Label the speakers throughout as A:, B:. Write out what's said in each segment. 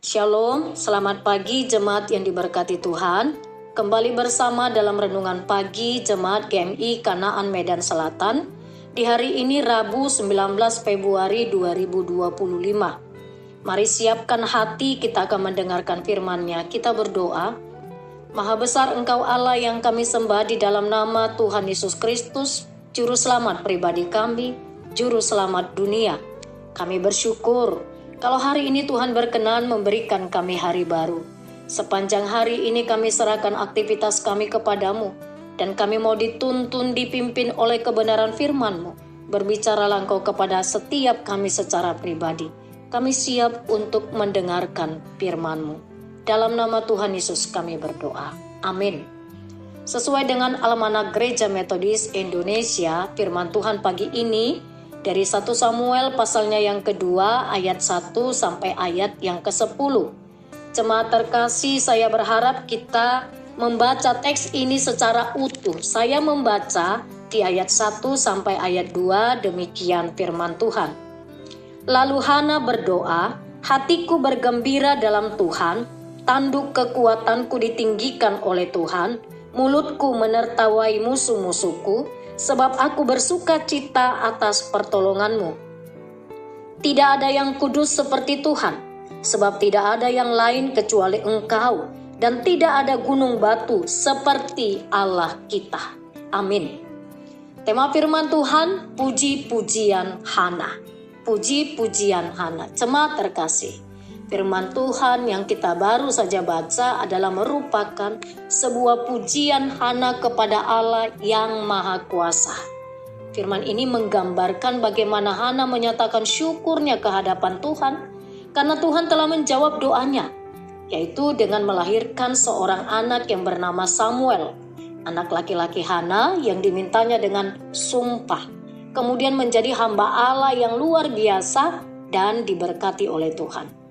A: Shalom, selamat pagi jemaat yang diberkati Tuhan. Kembali bersama dalam renungan pagi jemaat GMI Kanaan Medan Selatan di hari ini Rabu 19 Februari 2025. Mari siapkan hati, kita akan mendengarkan firman-Nya. Kita berdoa. Maha besar Engkau Allah yang kami sembah di dalam nama Tuhan Yesus Kristus, Juru Selamat pribadi kami, Juru Selamat dunia. Kami bersyukur kalau hari ini Tuhan berkenan memberikan kami hari baru. Sepanjang hari ini kami serahkan aktivitas kami kepadamu, dan kami mau dituntun dipimpin oleh kebenaran firman-Mu. Berbicaralah Engkau kepada setiap kami secara pribadi. Kami siap untuk mendengarkan firman-Mu. Dalam nama Tuhan Yesus kami berdoa. Amin. Sesuai dengan Almanak Gereja Metodis Indonesia, firman Tuhan pagi ini dari 1 Samuel pasalnya yang kedua ayat 1 sampai ayat yang ke-10. Jemaat terkasih, saya berharap kita membaca teks ini secara utuh. Saya membaca di ayat 1 sampai ayat 2, demikian firman Tuhan. Lalu Hana berdoa, hatiku bergembira dalam Tuhan, tanduk kekuatanku ditinggikan oleh Tuhan, mulutku menertawai musuh-musuhku, sebab aku bersuka cita atas pertolongan-Mu. Tidak ada yang kudus seperti Tuhan, sebab tidak ada yang lain kecuali Engkau, dan tidak ada gunung batu seperti Allah kita. Amin. Tema firman Tuhan, puji-pujian Hana. Puji-pujian Hana. Jemaat terkasih, firman Tuhan yang kita baru saja baca adalah merupakan sebuah pujian Hana kepada Allah yang Maha Kuasa. Firman ini menggambarkan bagaimana Hana menyatakan syukurnya ke hadapan Tuhan karena Tuhan telah menjawab doanya, yaitu dengan melahirkan seorang anak yang bernama Samuel, anak laki-laki Hana yang dimintanya dengan sumpah, kemudian menjadi hamba Allah yang luar biasa dan diberkati oleh Tuhan.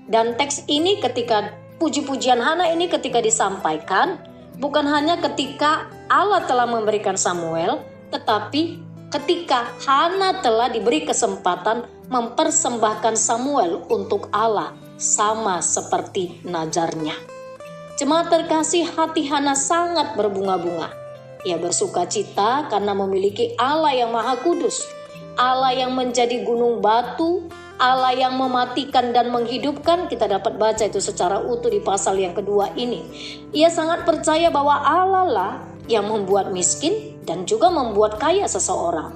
A: Dan teks ini ketika puji-pujian Hana ini ketika disampaikan, bukan hanya ketika Allah telah memberikan Samuel, tetapi ketika Hana telah diberi kesempatan mempersembahkan Samuel untuk Allah sama seperti najarnya. Jemaat terkasih, hati Hana sangat berbunga-bunga. Ia bersuka cita karena memiliki Allah yang Maha Kudus, Allah yang menjadi gunung batu, Allah yang mematikan dan menghidupkan. Kita dapat baca itu secara utuh di pasal yang kedua ini. Ia sangat percaya bahwa Allah lah yang membuat miskin dan juga membuat kaya seseorang.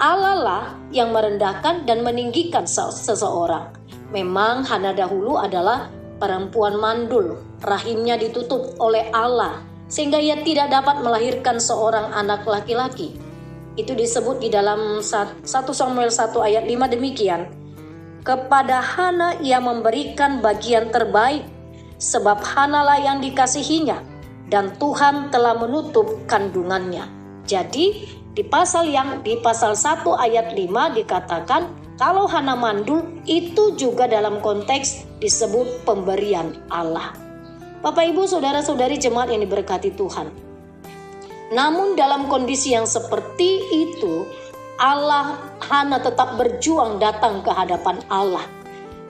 A: Allah lah yang merendahkan dan meninggikan seseorang. Memang Hana dahulu adalah perempuan mandul, rahimnya ditutup oleh Allah sehingga ia tidak dapat melahirkan seorang anak laki-laki. Itu disebut di dalam 1 Samuel 1 ayat 5 demikian. Kepada Hana ia memberikan bagian terbaik, sebab Hanalah yang dikasihinya, dan Tuhan telah menutup kandungannya. Jadi di pasal 1 ayat 5 dikatakan kalau Hana mandul itu juga dalam konteks disebut pemberian Allah. Bapak Ibu saudara-saudari jemaat yang diberkati Tuhan. Namun dalam kondisi yang seperti itu, Hana tetap berjuang datang ke hadapan Allah.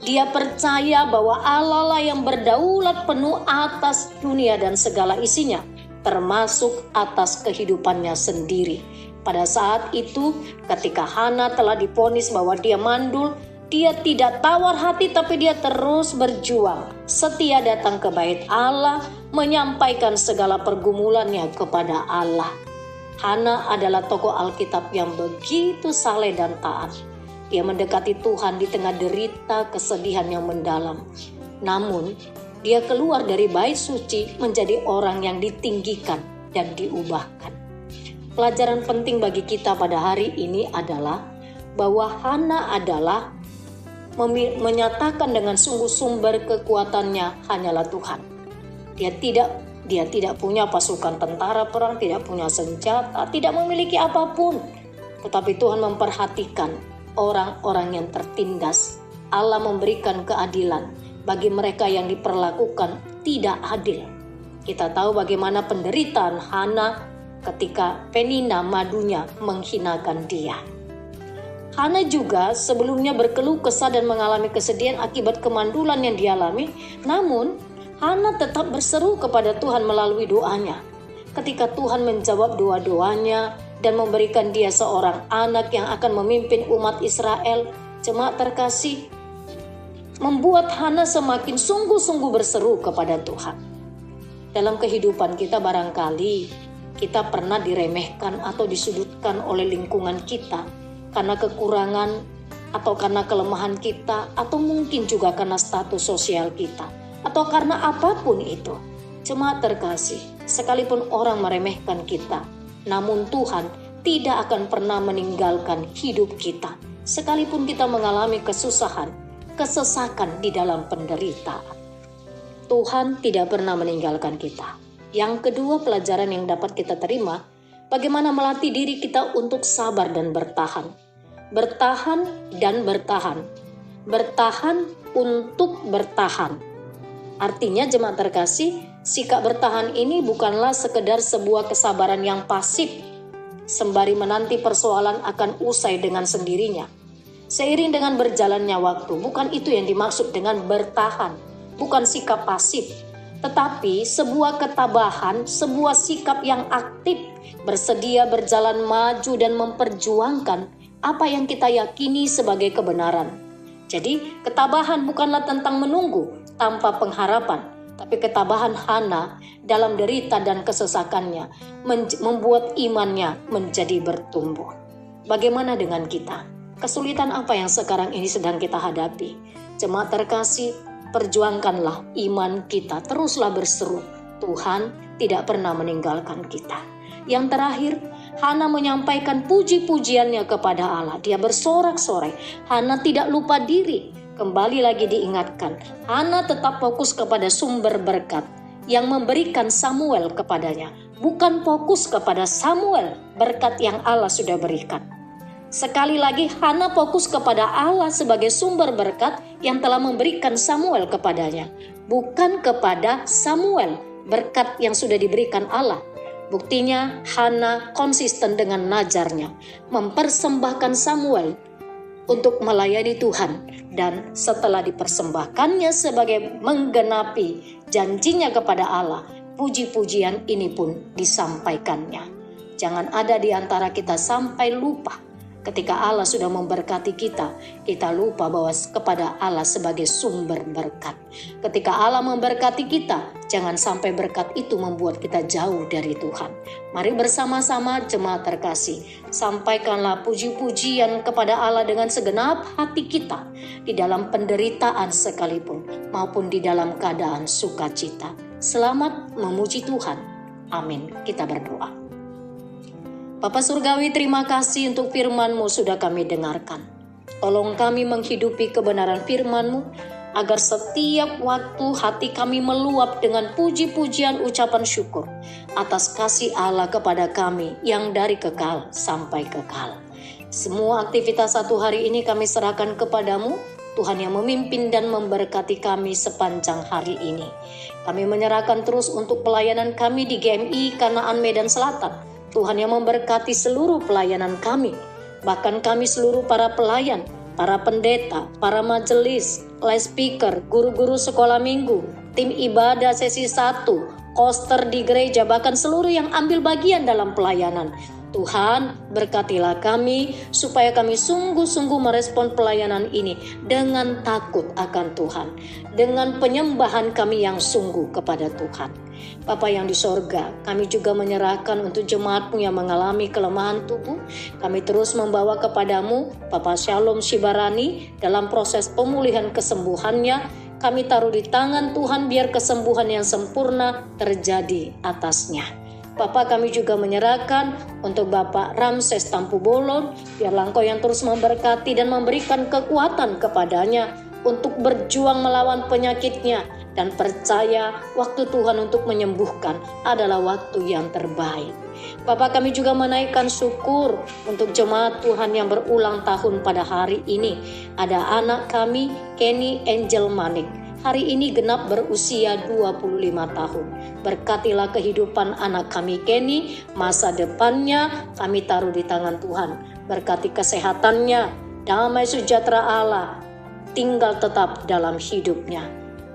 A: Dia percaya bahwa Allah lah yang berdaulat penuh atas dunia dan segala isinya, termasuk atas kehidupannya sendiri. Pada saat itu, ketika Hana telah divonis bahwa dia mandul, dia tidak tawar hati tapi dia terus berjuang, setia datang ke bait Allah, menyampaikan segala pergumulannya kepada Allah. Hana adalah tokoh Alkitab yang begitu saleh dan taat. Dia mendekati Tuhan di tengah derita kesedihan yang mendalam. Namun, dia keluar dari bait suci menjadi orang yang ditinggikan dan diubahkan. Pelajaran penting bagi kita pada hari ini adalah bahwa Hana adalah menyatakan dengan sungguh sumber kekuatannya hanyalah Tuhan. Dia tidak punya pasukan tentara perang, tidak punya senjata, tidak memiliki apapun. Tetapi Tuhan memperhatikan orang-orang yang tertindas. Allah memberikan keadilan bagi mereka yang diperlakukan tidak adil. Kita tahu bagaimana penderitaan Hana ketika Penina madunya menghinakan dia. Hana juga sebelumnya berkeluh kesah dan mengalami kesedihan akibat kemandulan yang dialami. Namun, Hana tetap berseru kepada Tuhan melalui doanya. Ketika Tuhan menjawab doa-doanya dan memberikan dia seorang anak yang akan memimpin umat Israel, jemaat terkasih, membuat Hana semakin sungguh-sungguh berseru kepada Tuhan. Dalam kehidupan kita barangkali kita pernah diremehkan atau disudutkan oleh lingkungan kita karena kekurangan atau karena kelemahan kita, atau mungkin juga karena status sosial kita, atau karena apapun itu. Jemaat terkasih, sekalipun orang meremehkan kita, namun Tuhan tidak akan pernah meninggalkan hidup kita. Sekalipun kita mengalami kesusahan, kesesakan di dalam penderitaan, Tuhan tidak pernah meninggalkan kita. Yang kedua, pelajaran yang dapat kita terima, bagaimana melatih diri kita untuk sabar dan bertahan. Bertahan dan bertahan. Bertahan untuk bertahan. Artinya jemaat terkasih, sikap bertahan ini bukanlah sekedar sebuah kesabaran yang pasif, sembari menanti persoalan akan usai dengan sendirinya. Seiring dengan berjalannya waktu, bukan itu yang dimaksud dengan bertahan, bukan sikap pasif, tetapi sebuah ketabahan, sebuah sikap yang aktif, bersedia berjalan maju dan memperjuangkan apa yang kita yakini sebagai kebenaran. Jadi, ketabahan bukanlah tentang menunggu tanpa pengharapan, tapi ketabahan Hana dalam derita dan kesesakannya membuat imannya menjadi bertumbuh. Bagaimana dengan kita? Kesulitan apa yang sekarang ini sedang kita hadapi? Jemaat terkasih, perjuangkanlah iman kita, teruslah berseru. Tuhan tidak pernah meninggalkan kita. Yang terakhir, Hana menyampaikan puji-pujiannya kepada Allah. Dia bersorak-sorai. Hana tidak lupa diri. Kembali lagi diingatkan, Hana tetap fokus kepada sumber berkat yang memberikan Samuel kepadanya, bukan fokus kepada Samuel, berkat yang Allah sudah berikan. Sekali lagi, Hana fokus kepada Allah sebagai sumber berkat yang telah memberikan Samuel kepadanya, bukan kepada Samuel, berkat yang sudah diberikan Allah. Buktinya, Hana konsisten dengan najarnya, mempersembahkan Samuel untuk melayani Tuhan, dan setelah dipersembahkannya sebagai menggenapi janjinya kepada Allah, puji-pujian ini pun disampaikannya. Jangan ada di antara kita sampai lupa. Ketika Allah sudah memberkati kita, kita lupa bahwa kepada Allah sebagai sumber berkat. Ketika Allah memberkati kita, jangan sampai berkat itu membuat kita jauh dari Tuhan. Mari bersama-sama jemaat terkasih, sampaikanlah puji-pujian kepada Allah dengan segenap hati kita, di dalam penderitaan sekalipun, maupun di dalam keadaan sukacita. Selamat memuji Tuhan. Amin. Kita berdoa. Bapa Surgawi, terima kasih untuk firman-Mu sudah kami dengarkan. Tolong kami menghidupi kebenaran firman-Mu, agar setiap waktu hati kami meluap dengan puji-pujian ucapan syukur atas kasih Allah kepada kami yang dari kekal sampai kekal. Semua aktivitas satu hari ini kami serahkan kepadamu, Tuhan yang memimpin dan memberkati kami sepanjang hari ini. Kami menyerahkan terus untuk pelayanan kami di GMI Kanaan Medan Selatan. Tuhan yang memberkati seluruh pelayanan kami, bahkan kami seluruh para pelayan, para pendeta, para majelis, live speaker, guru-guru sekolah minggu, tim ibadah sesi 1, koster di gereja, bahkan seluruh yang ambil bagian dalam pelayanan. Tuhan, berkatilah kami supaya kami sungguh-sungguh merespon pelayanan ini dengan takut akan Tuhan, dengan penyembahan kami yang sungguh kepada Tuhan. Bapa yang di sorga, kami juga menyerahkan untuk jemaat-Mu yang mengalami kelemahan tubuh. Kami terus membawa kepadamu Bapak Shalom Shibarani dalam proses pemulihan kesembuhannya. Kami taruh di tangan Tuhan biar kesembuhan yang sempurna terjadi atasnya. Bapak, kami juga menyerahkan untuk Bapak Ramses Tampu Bolon, biarlah Engkau yang terus memberkati dan memberikan kekuatan kepadanya untuk berjuang melawan penyakitnya, dan percaya waktu Tuhan untuk menyembuhkan adalah waktu yang terbaik. Bapak, kami juga menaikkan syukur untuk jemaat Tuhan yang berulang tahun pada hari ini. Ada anak kami, Kenny Angel Manik. hari ini genap berusia 25 tahun. Berkatilah kehidupan anak kami Kenny, masa depannya kami taruh di tangan Tuhan. Berkati kesehatannya, damai sejahtera Allah tinggal tetap dalam hidupnya.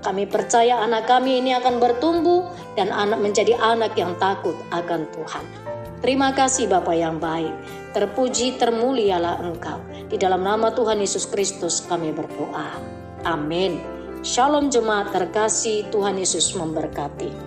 A: Kami percaya anak kami ini akan bertumbuh dan anak menjadi anak yang takut akan Tuhan. Terima kasih Bapa yang baik, terpuji termulialah Engkau. Di dalam nama Tuhan Yesus Kristus kami berdoa. Amin. Shalom jemaat terkasih, Tuhan Yesus memberkati.